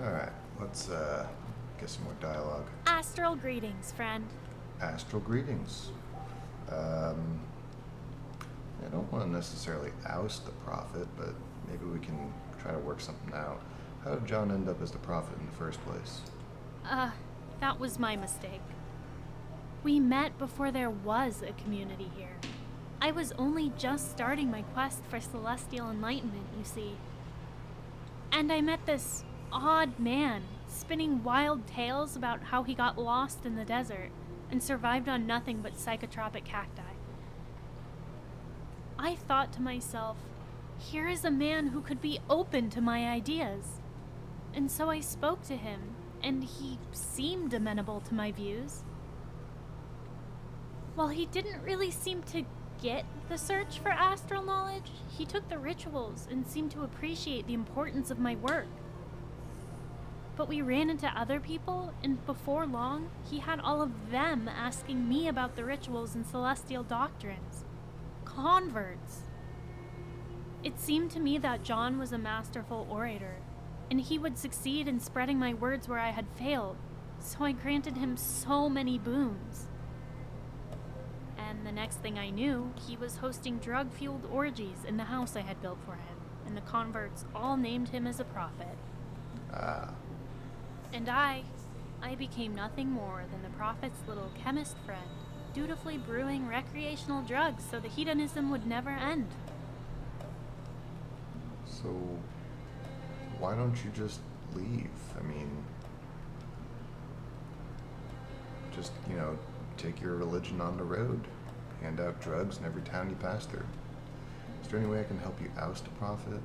Alright, let's get some more dialogue. Astral greetings, friend. Astral greetings. I don't want to necessarily oust the prophet, but maybe we can try to work something out. How did John end up as the prophet in the first place? That was my mistake. We met before there was a community here. I was only just starting my quest for celestial enlightenment, you see. And I met this odd man, spinning wild tales about how he got lost in the desert and survived on nothing but psychotropic cacti. I thought to myself, here is a man who could be open to my ideas. And so I spoke to him, and he seemed amenable to my views. While he didn't really seem to get the search for astral knowledge, he took the rituals and seemed to appreciate the importance of my work. But we ran into other people, and before long, he had all of them asking me about the rituals and celestial doctrines. Converts. It seemed to me that John was a masterful orator, and he would succeed in spreading my words where I had failed, so I granted him so many boons. And the next thing I knew, he was hosting drug-fueled orgies in the house I had built for him, and the converts all named him as a prophet. And I became nothing more than the prophet's little chemist friend, dutifully brewing recreational drugs so the hedonism would never end. So, why don't you just leave? I mean, just, take your religion on the road. Hand out drugs in every town you pass through. Is there any way I can help you oust a prophet?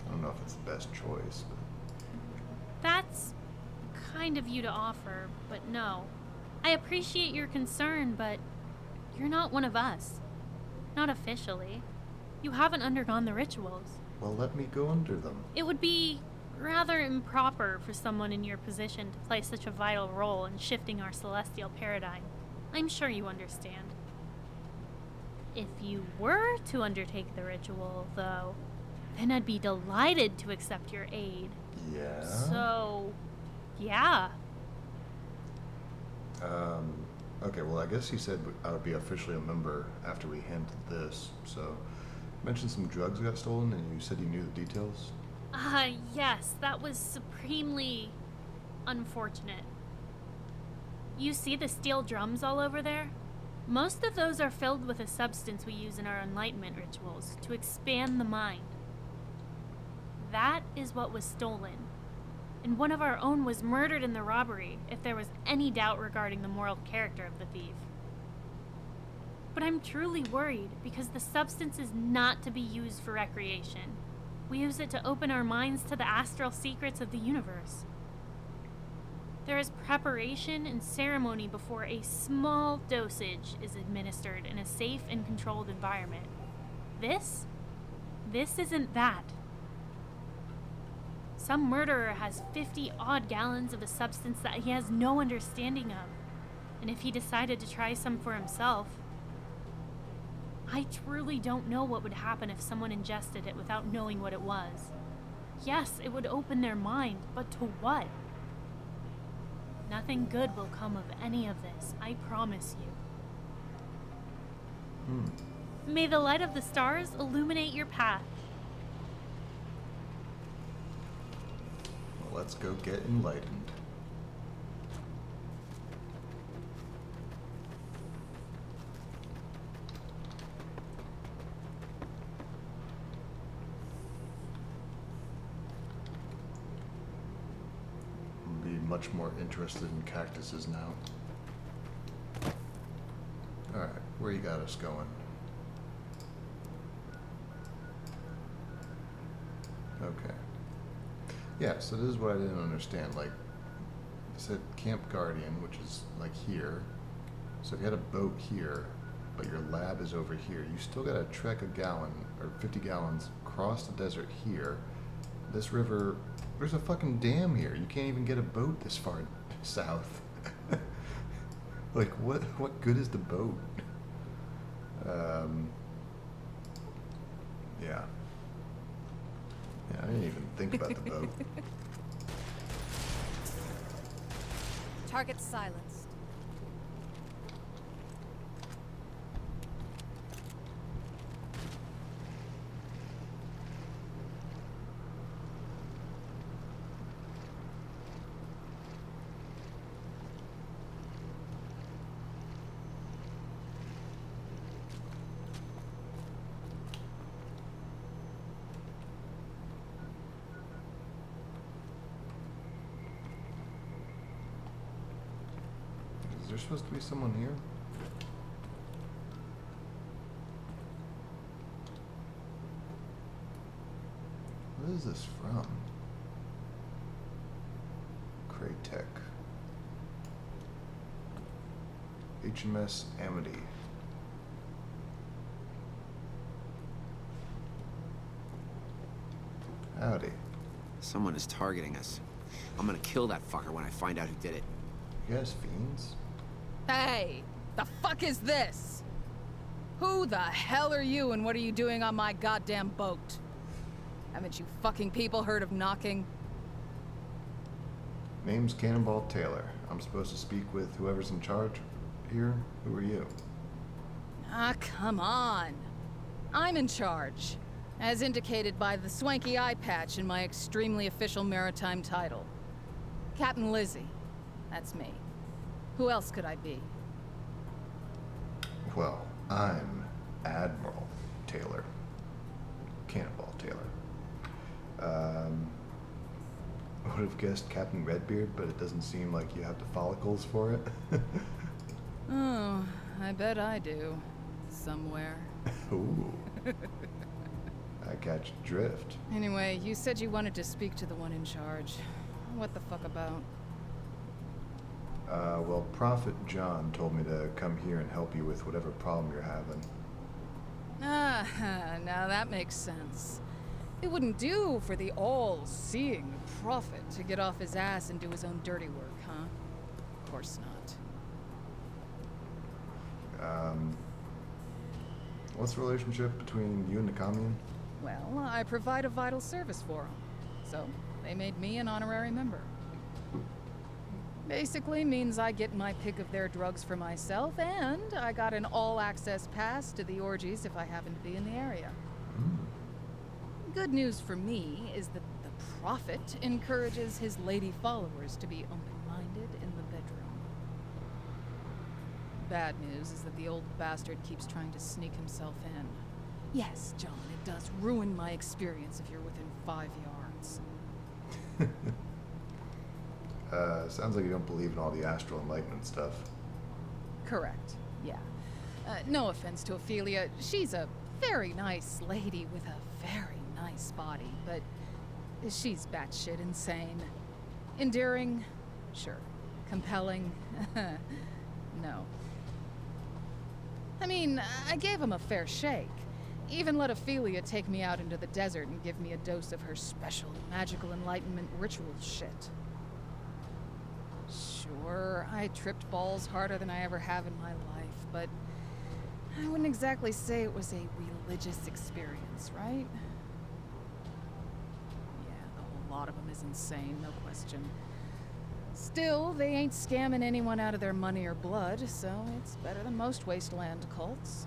I don't know if it's the best choice, but... That's kind of you to offer, but no. I appreciate your concern, but you're not one of us. Not officially. You haven't undergone the rituals. Well, let me go under them. It would be rather improper for someone in your position to play such a vital role in shifting our celestial paradigm. I'm sure you understand. If you were to undertake the ritual, though, then I'd be delighted to accept your aid. Yeah? So, yeah. Okay, well, I guess he said I would be officially a member after we handled this, so... You mentioned some drugs got stolen, and you said you knew the details? Yes, that was supremely unfortunate. You see the steel drums all over there? Most of those are filled with a substance we use in our enlightenment rituals to expand the mind. That is what was stolen. And one of our own was murdered in the robbery, if there was any doubt regarding the moral character of the thief. But I'm truly worried because the substance is not to be used for recreation. We use it to open our minds to the astral secrets of the universe. There is preparation and ceremony before a small dosage is administered in a safe and controlled environment. This isn't that. Some murderer has 50-odd gallons of a substance that he has no understanding of. And if he decided to try some for himself, I truly don't know what would happen if someone ingested it without knowing what it was. Yes, it would open their mind, but to what? Nothing good will come of any of this, I promise you. May the light of the stars illuminate your path. Well, let's go get enlightened. Much more interested in cactuses now. Alright, where you got us going? Okay. Yeah, so this is what I didn't understand. Like, it said Camp Guardian, which is like here. So if you had a boat here, but your lab is over here, you still gotta trek a gallon, or 50 gallons, across the desert here. This river... There's a fucking dam here. You can't even get a boat this far south. Like, what good is the boat? Yeah. Yeah, I didn't even think about the boat. Target silenced. Is there supposed to be someone here? What is this from? Craytech. HMS Amity. Howdy. Someone is targeting us. I'm gonna kill that fucker when I find out who did it. You guys fiends? Hey! The fuck is this? Who the hell are you and what are you doing on my goddamn boat? Haven't you fucking people heard of knocking? Name's Cannonball Taylor. I'm supposed to speak with whoever's in charge here. Who are you? Ah, come on. I'm in charge, as indicated by the swanky eye patch in my extremely official maritime title. Captain Lizzie. That's me. Who else could I be? Well, I'm Admiral Taylor. Cannonball Taylor. Would have guessed Captain Redbeard, but it doesn't seem like you have the follicles for it. Oh, I bet I do. Somewhere. Ooh. I catch drift. Anyway, you said you wanted to speak to the one in charge. What the fuck about? Well, Prophet John told me to come here and help you with whatever problem you're having. Ah, now that makes sense. It wouldn't do for the all-seeing prophet to get off his ass and do his own dirty work, huh? Of course not. What's the relationship between you and the commune? Well, I provide a vital service for them. So, they made me an honorary member. Basically means I get my pick of their drugs for myself, and I got an all-access pass to the orgies if I happen to be in the area. Good news for me is that the prophet encourages his lady followers to be open-minded in the bedroom. Bad news is that the old bastard keeps trying to sneak himself in. Yes, John, it does ruin my experience if you're within 5 yards. Sounds like you don't believe in all the astral enlightenment stuff. Correct, yeah. No offense to Ophelia, she's a very nice lady with a very nice body, but she's batshit insane. Endearing? Sure. Compelling? No. I mean, I gave him a fair shake. Even let Ophelia take me out into the desert and give me a dose of her special magical enlightenment ritual shit. Sure, I tripped balls harder than I ever have in my life, but I wouldn't exactly say it was a religious experience, right? Yeah, the whole lot of them is insane, no question. Still, they ain't scamming anyone out of their money or blood, so it's better than most wasteland cults.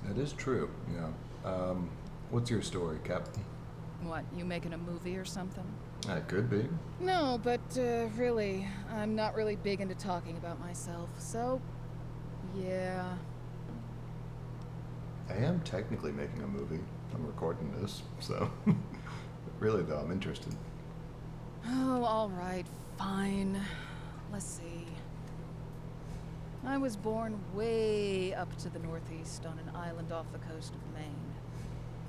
That is true, yeah. What's your story, Captain? What, you making a movie or something? That could be. No, but really, I'm not really big into talking about myself, so yeah. I am technically making a movie. I'm recording this, so really though, I'm interested. Oh, all right, fine. Let's see. I was born way up to the northeast on an island off the coast of Maine.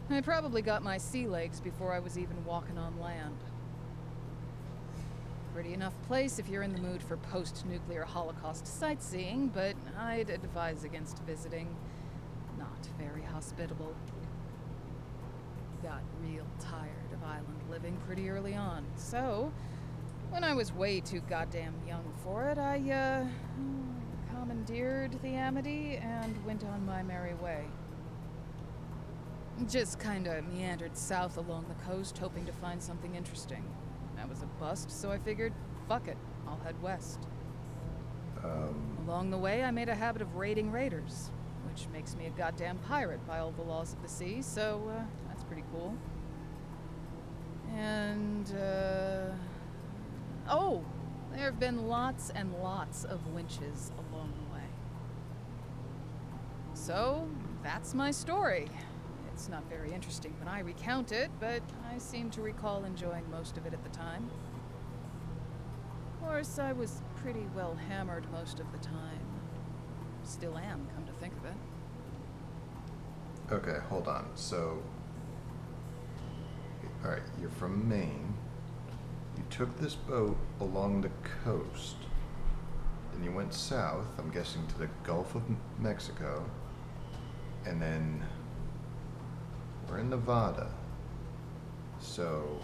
I probably got my sea legs before I was even walking on land. Pretty enough place if you're in the mood for post-nuclear Holocaust sightseeing, but I'd advise against visiting. Not very hospitable. Got real tired of island living pretty early on, so when I was way too goddamn young for it, I, commandeered the Amity and went on my merry way. Just kinda meandered south along the coast, hoping to find something interesting. That was a bust, so I figured, fuck it, I'll head west. Along the way, I made a habit of raiding raiders, which makes me a goddamn pirate by all the laws of the sea, so, that's pretty cool. And, oh! There have been lots and lots of winches along the way. So, that's my story. It's not very interesting when I recount it, but I seem to recall enjoying most of it at the time. Of course, I was pretty well hammered most of the time. Still am, come to think of it. Okay, hold on. So, alright, you're from Maine. You took this boat along the coast. Then you went south, I'm guessing to the Gulf of Mexico. And then we're in Nevada. So,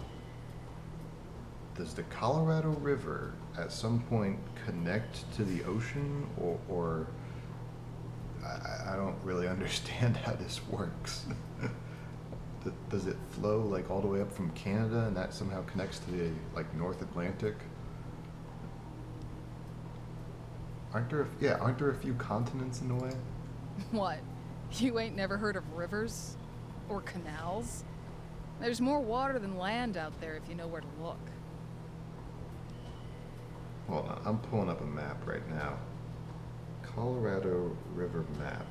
does the Colorado River at some point connect to the ocean, or I don't really understand how this works. Does it flow like all the way up from Canada and that somehow connects to the like North Atlantic? Aren't there a few continents in a way? What? You ain't never heard of rivers? Or canals? There's more water than land out there if you know where to look. Hold on, I'm pulling up a map right now. Colorado River map.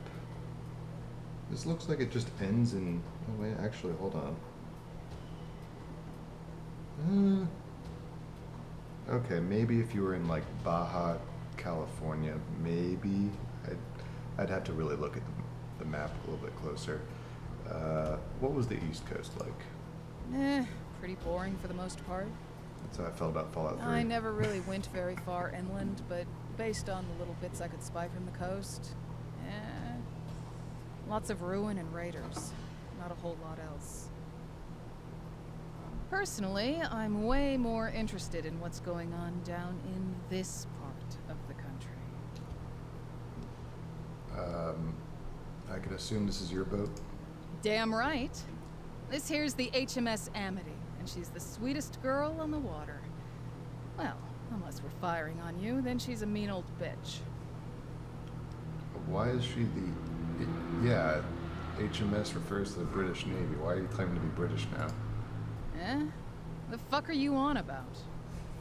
This looks like it just ends in... Oh wait, actually, hold on. Okay, maybe if you were in like Baja, California, maybe. I'd have to really look at the map a little bit closer. What was the East Coast like? Pretty boring for the most part. That's how I felt about Fallout 3. I never really went very far inland, but based on the little bits I could spy from the coast, lots of ruin and raiders. Not a whole lot else. Personally, I'm way more interested in what's going on down in this part of the country. I could assume this is your boat? Damn right. This here's the HMS Amity, and she's the sweetest girl on the water. Well, unless we're firing on you, then she's a mean old bitch. Why is she yeah, HMS refers to the British Navy. Why are you claiming to be British now? The fuck are you on about?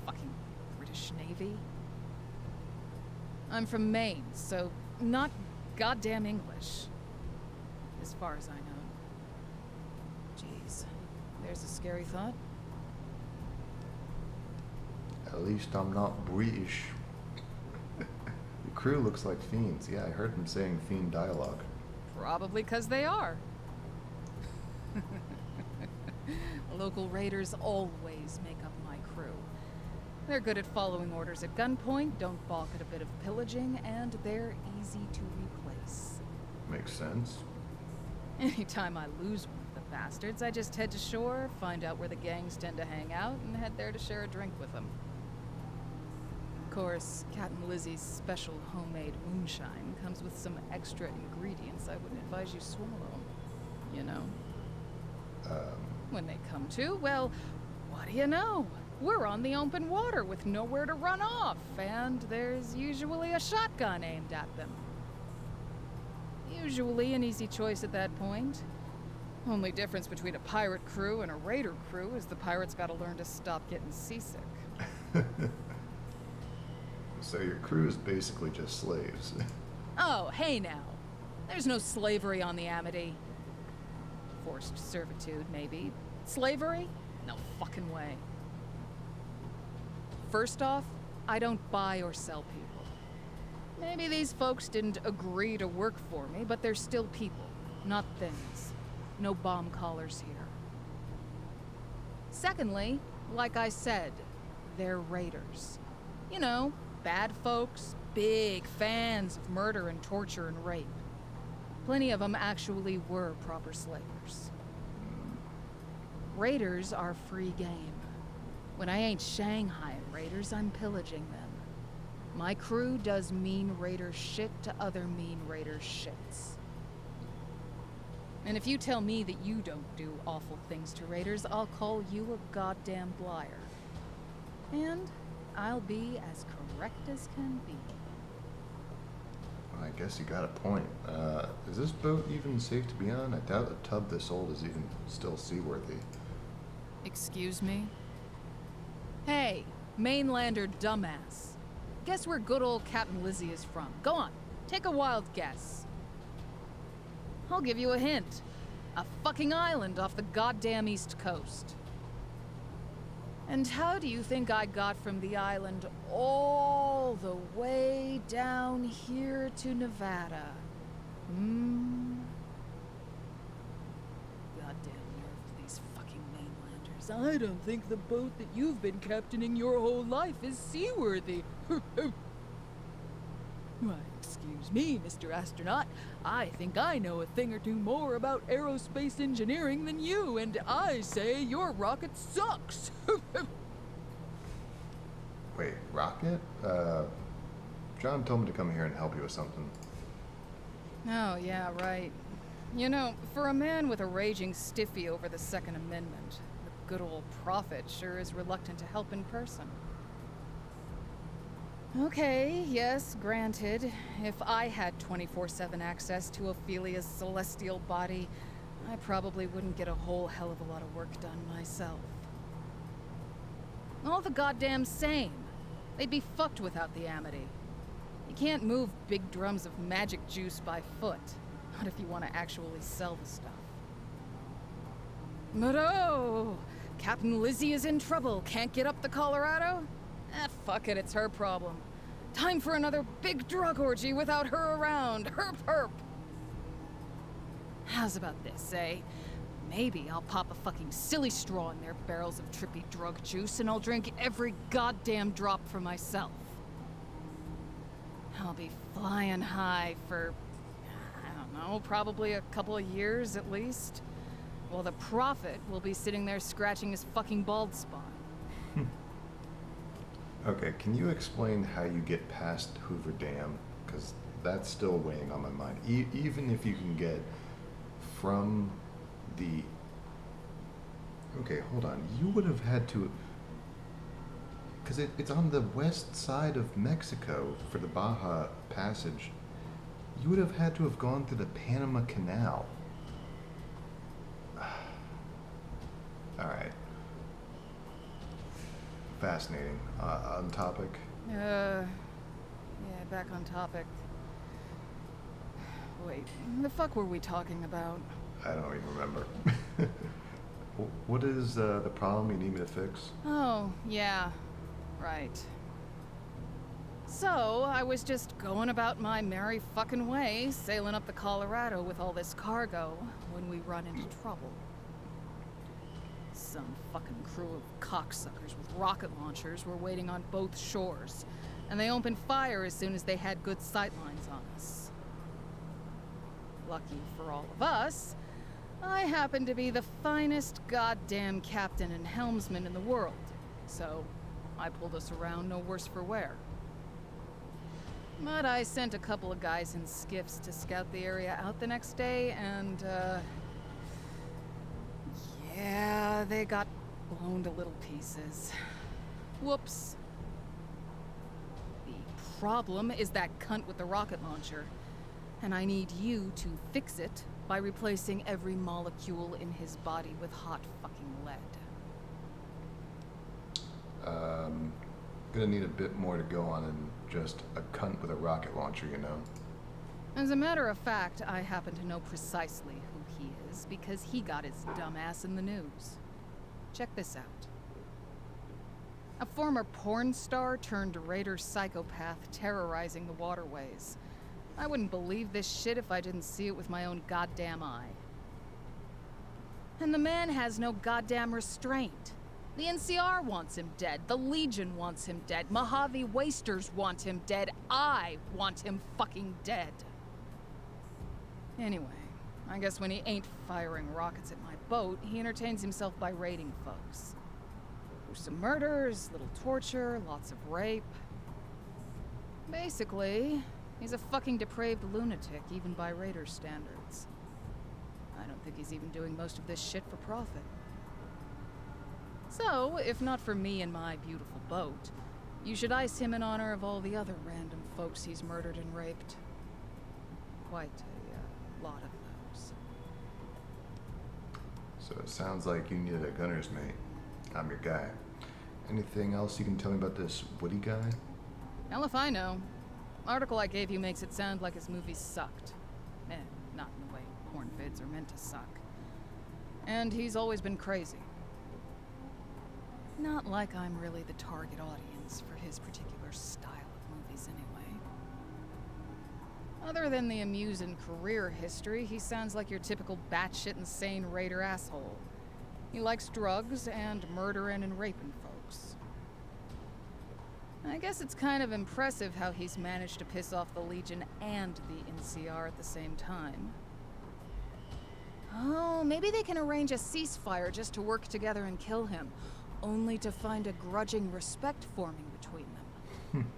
Fucking British Navy? I'm from Maine, so not goddamn English. As far as I know. Jeez, there's a scary thought. At least I'm not British. The crew looks like fiends. Yeah, I heard them saying fiend dialogue. Probably 'cause they are. Local raiders always make up my crew. They're good at following orders at gunpoint, don't balk at a bit of pillaging, and they're easy to replace. Makes sense. Anytime I lose one of the bastards, I just head to shore, find out where the gangs tend to hang out, and head there to share a drink with them. Of course, Captain Lizzie's special homemade moonshine comes with some extra ingredients I wouldn't advise you swallow. You know? When they come to, well, what do you know? We're on the open water with nowhere to run off, and there's usually a shotgun aimed at them. Usually an easy choice at that point. Only difference between a pirate crew and a raider crew is the pirates gotta learn to stop getting seasick. So your crew is basically just slaves. Oh, hey now. There's no slavery on the Amity. Forced servitude, maybe. Slavery? No fucking way. First off, I don't buy or sell people. Maybe these folks didn't agree to work for me, but they're still people, not things. No bomb collars here. Secondly, like I said, they're raiders. You know, bad folks, big fans of murder and torture and rape. Plenty of them actually were proper slavers. Raiders are free game. When I ain't shanghaiing raiders, I'm pillaging them. My crew does mean raider shit to other mean raider shits. And if you tell me that you don't do awful things to raiders, I'll call you a goddamn liar. And I'll be as correct as can be. Well, I guess you got a point. Is this boat even safe to be on? I doubt a tub this old is even still seaworthy. Excuse me? Hey, mainlander dumbass. Guess where good old Captain Lizzie is from? Go on, take a wild guess. I'll give you a hint. A fucking island off the goddamn East Coast. And how do you think I got from the island all the way down here to Nevada? Goddamn nerve of these fucking mainlanders. I don't think the boat that you've been captaining your whole life is seaworthy. Why, excuse me, Mr. Astronaut. I think I know a thing or two more about aerospace engineering than you, and I say your rocket sucks. Wait, rocket? John told me to come here and help you with something. Oh, yeah, right. You know, for a man with a raging stiffy over the Second Amendment, the good old prophet sure is reluctant to help in person. Okay, yes, granted. If I had 24/7 access to Ophelia's celestial body, I probably wouldn't get a whole hell of a lot of work done myself. All the goddamn same. They'd be fucked without the Amity. You can't move big drums of magic juice by foot. Not if you want to actually sell the stuff. But oh, Captain Lizzie is in trouble. Can't get up the Colorado? Fuck it, it's her problem. Time for another big drug orgy without her around. Herp herp. How's about this, eh? Maybe I'll pop a fucking silly straw in their barrels of trippy drug juice and I'll drink every goddamn drop for myself. I'll be flying high for, I don't know, probably a couple of years at least. While the prophet will be sitting there scratching his fucking bald spot. Okay, can you explain how you get past Hoover Dam? Because that's still weighing on my mind. Even if you can get from the... Okay, hold on. You would have had to... Because it's on the west side of Mexico for the Baja Passage. You would have had to have gone through the Panama Canal. Alright. Fascinating. On topic? Yeah, back on topic. Wait, the fuck were we talking about? I don't even remember. What is the problem you need me to fix? Oh, yeah. Right. So, I was just going about my merry fucking way, sailing up the Colorado with all this cargo, when we run into trouble. Some fucking crew of cocksuckers with rocket launchers were waiting on both shores, and they opened fire as soon as they had good sightlines on us. Lucky for all of us, I happen to be the finest goddamn captain and helmsman in the world, so I pulled us around no worse for wear. But I sent a couple of guys in skiffs to scout the area out the next day, and, yeah, they got blown to little pieces. Whoops. The problem is that cunt with the rocket launcher, and I need you to fix it by replacing every molecule in his body with hot fucking lead. Gonna need a bit more to go on than just a cunt with a rocket launcher, you know? As a matter of fact, I happen to know precisely who he is because he got his dumb ass in the news. Check this out. A former porn star turned raider psychopath terrorizing the waterways. I wouldn't believe this shit if I didn't see it with my own goddamn eye. And the man has no goddamn restraint. The NCR wants him dead. The Legion wants him dead. Mojave Wasters want him dead. I want him fucking dead. Anyway, I guess when he ain't firing rockets at my boat, he entertains himself by raiding folks. There's some murders, little torture, lots of rape. Basically, he's a fucking depraved lunatic, even by raider standards. I don't think he's even doing most of this shit for profit. So, if not for me and my beautiful boat, you should ice him in honor of all the other random folks he's murdered and raped. Quite a lot of those. So it sounds like you needed a gunner's mate. I'm your guy. Anything else you can tell me about this Woody guy? Hell if I know. Article I gave you makes it sound like his movies sucked. Not in the way porn vids are meant to suck. And he's always been crazy. Not like I'm really the target audience for his particular style of movies anyway. Other than the amusing career history, he sounds like your typical batshit insane raider asshole. He likes drugs and murdering and raping folks. I guess it's kind of impressive how he's managed to piss off the Legion and the NCR at the same time. Oh, maybe they can arrange a ceasefire just to work together and kill him, only to find a grudging respect forming between them.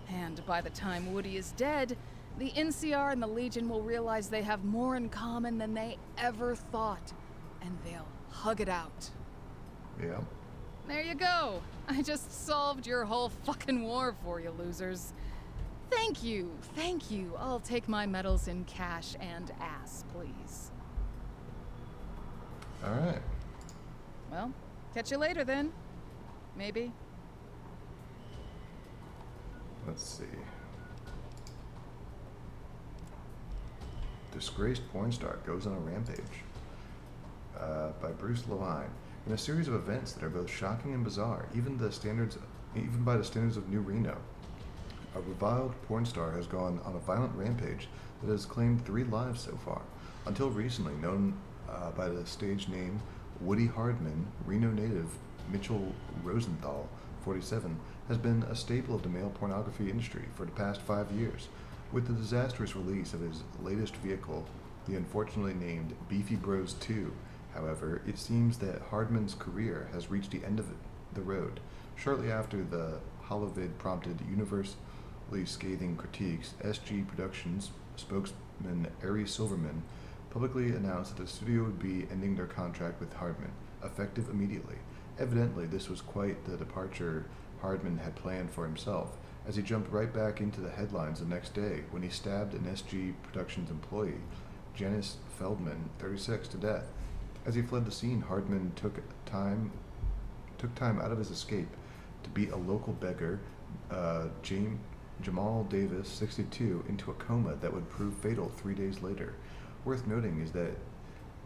And by the time Woody is dead, the NCR and the Legion will realize they have more in common than they ever thought, and they'll hug it out. Yeah. There you go. I just solved your whole fucking war for you, losers. Thank you, thank you. I'll take my medals in cash and ass, please. All right. Well, catch you later then. Maybe. Let's see. Disgraced porn star goes on a rampage. By Bruce Levine. In a series of events that are both shocking and bizarre, even by the standards of New Reno, a reviled porn star has gone on a violent rampage that has claimed 3 lives so far. Until recently, known by the stage name Woody Hardman, Reno native Mitchell Rosenthal, 47, has been a staple of the male pornography industry for the past 5 years. With the disastrous release of his latest vehicle, the unfortunately named Beefy Bros 2, however, it seems that Hardman's career has reached the end of the road. Shortly after the holovid prompted universally scathing critiques, SG Productions spokesman Ari Silverman publicly announced that the studio would be ending their contract with Hardman, effective immediately. Evidently, this was quite the departure Hardman had planned for himself, as he jumped right back into the headlines the next day when he stabbed an SG Productions employee, Janice Feldman, 36, to death. As he fled the scene, Hardman took time out of his escape to beat a local beggar, Jamal Davis, 62, into a coma that would prove fatal 3 days later. Worth noting is that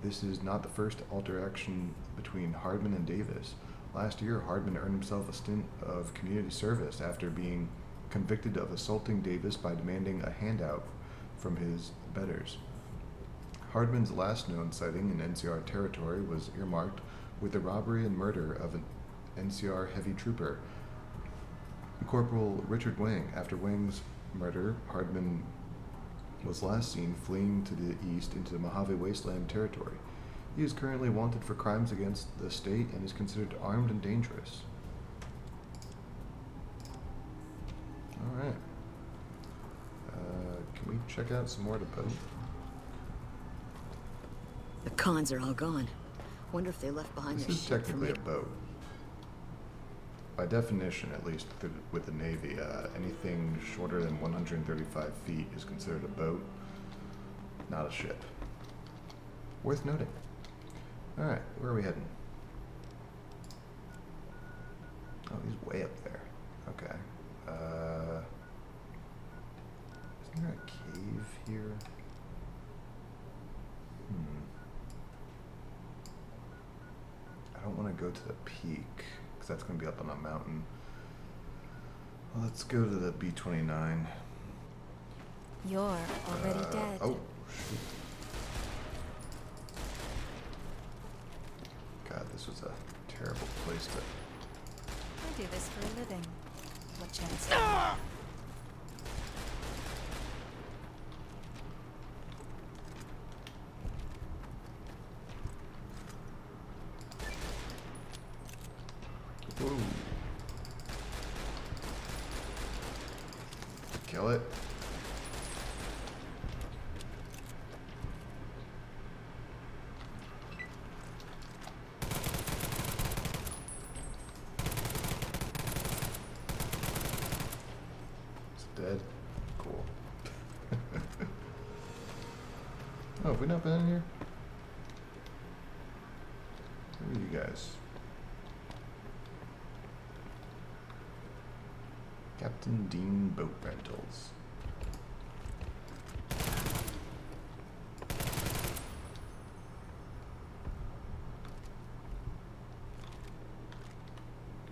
this is not the first interaction between Hardman and Davis. Last year, Hardman earned himself a stint of community service after being convicted of assaulting Davis by demanding a handout from his betters. Hardman's last known sighting in NCR territory was earmarked with the robbery and murder of an NCR heavy trooper, Corporal Richard Wing. After Wing's murder, Hardman was last seen fleeing to the east into the Mojave Wasteland territory. He is currently wanted for crimes against the state and is considered armed and dangerous. All right. Can we check out some more of the boat? The cons are all gone. Wonder if they left behind This their is shit for technically me. a boat. By definition, at least with the Navy, anything shorter than 135 feet is considered a boat, not a ship. Worth noting. Alright, where are we heading? Oh, he's way up there. Okay. Isn't there a cave here? I don't want to go to the peak, because that's going to be up on a mountain. Well, let's go to the B-29. You're already dead. Oh, shoot. God, this was a terrible place to... I do this for a living. What chance? Whoa. Kill it. have we not been in here? Who are you guys? Captain Dean Boat Rentals.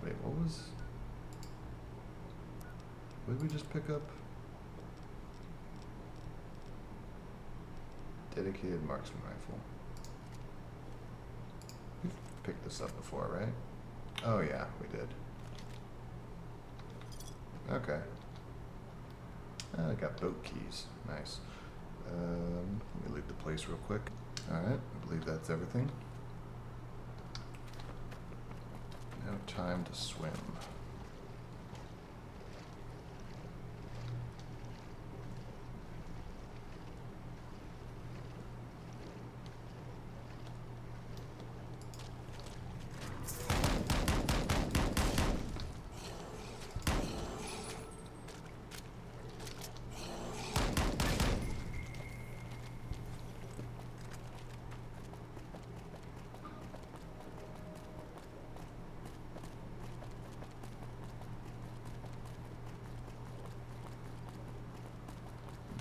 Wait, what was... What did we just pick up? Dedicated marksman rifle. We've picked this up before, right? Oh yeah, we did. Okay. I got boat keys. Nice. Let me leave the place real quick. Alright, I believe that's everything. Now time to swim.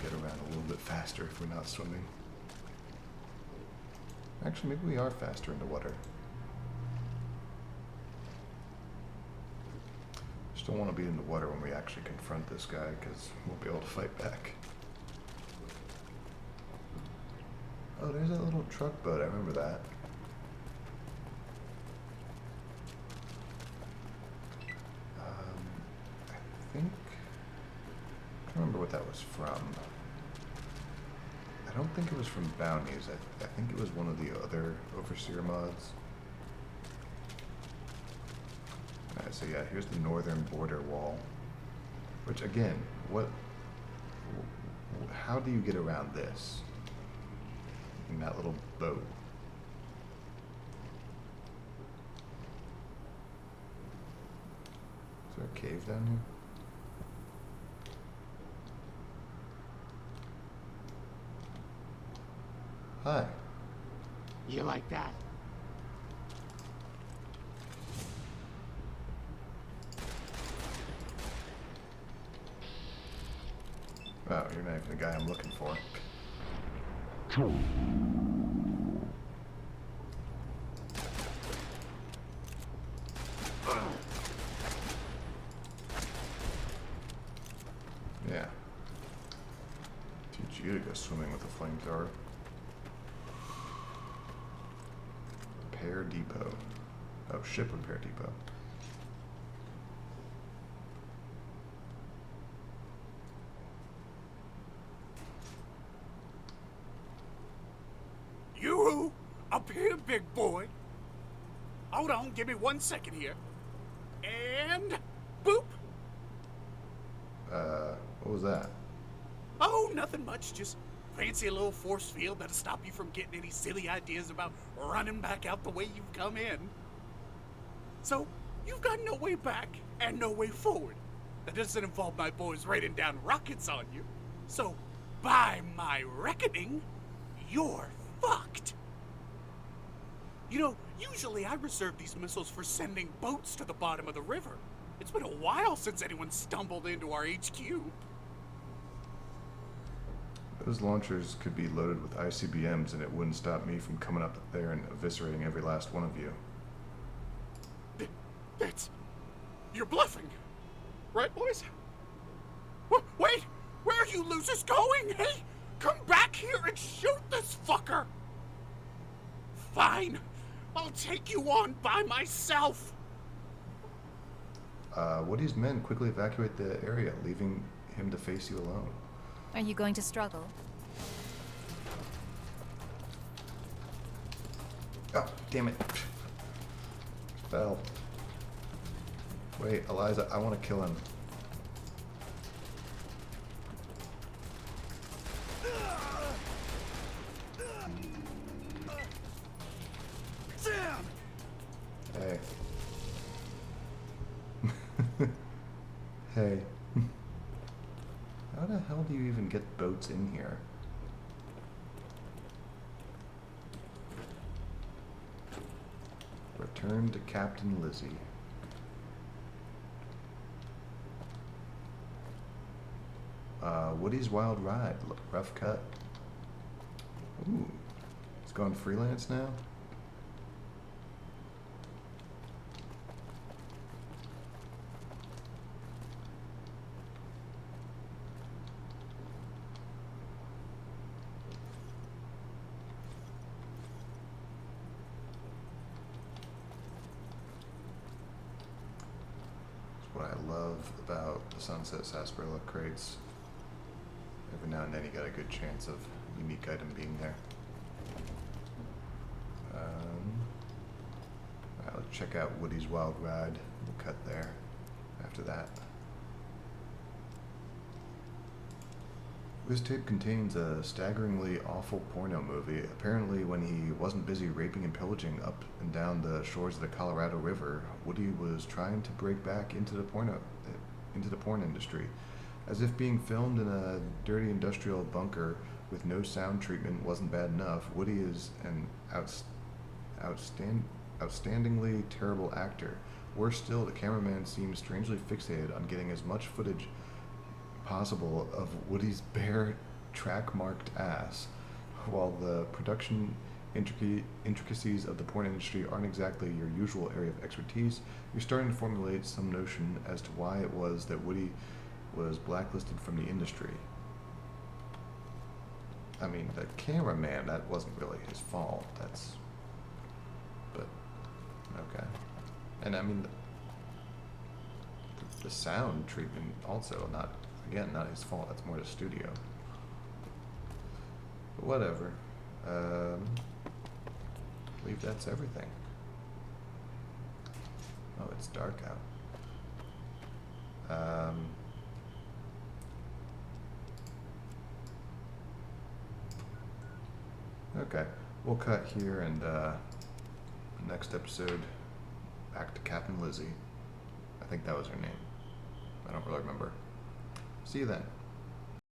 Get around a little bit faster if we're not swimming. Actually, maybe we are faster in the water. Just don't want to be in the water when we actually confront this guy, because we'll be able to fight back. Oh, there's that little truck boat. I remember that. I think... I don't remember what that was from. I don't think it was from Bounties. I think it was one of the other Overseer mods. Alright, so yeah, here's the northern border wall. Which, again, how do you get around this? In that little boat. Is there a cave down here? Hi. You like that? Oh, you're not even the guy I'm looking for. Yeah. Teach you to go swimming with a flamethrower. Repair depot. Oh, ship repair depot. You up here, big boy. Hold on, give me 1 second here. And boop. What was that? Oh, nothing much. Just fancy a little force field that'll stop you from getting any silly ideas about running back out the way you've come in. So, you've got no way back and no way forward. That doesn't involve my boys raining down rockets on you. So, by my reckoning, you're fucked. You know, usually I reserve these missiles for sending boats to the bottom of the river. It's been a while since anyone stumbled into our HQ. Those launchers could be loaded with ICBMs and it wouldn't stop me from coming up there and eviscerating every last one of you. That's... You're bluffing. Right, boys? Wait! Where are you losers going? Hey! Come back here and shoot this fucker! Fine. I'll take you on by myself. Woody's men quickly evacuate the area, leaving him to face you alone. Are you going to struggle? Oh, damn it. Fell. Wait, Eliza, I want to kill him. Hey. Hey. How the hell do you even get boats in here? Return to Captain Lizzie. Woody's Wild Ride. Rough cut. Ooh. He's going freelance now? What I love about the Sunset Sarsaparilla crates, every now and then you got a good chance of unique item being there. Alright, let's check out Woody's Wild Ride. We'll cut there after that. This tape contains a staggeringly awful porno movie. Apparently, when he wasn't busy raping and pillaging up and down the shores of the Colorado River, Woody was trying to break back into the porn industry. As if being filmed in a dirty industrial bunker with no sound treatment wasn't bad enough, Woody is an outstandingly terrible actor. Worse still, the cameraman seems strangely fixated on getting as much footage possible of Woody's bare, track-marked ass. While the production intricacies of the porn industry aren't exactly your usual area of expertise, you're starting to formulate some notion as to why it was that Woody was blacklisted from the industry. I mean, the cameraman, that wasn't really his fault. But okay. And I mean, the sound treatment also not his fault. That's more the studio. But whatever. I believe that's everything. Oh, it's dark out. Okay, we'll cut here, and next episode, back to Captain Lizzie. I think that was her name. I don't really remember. See you then.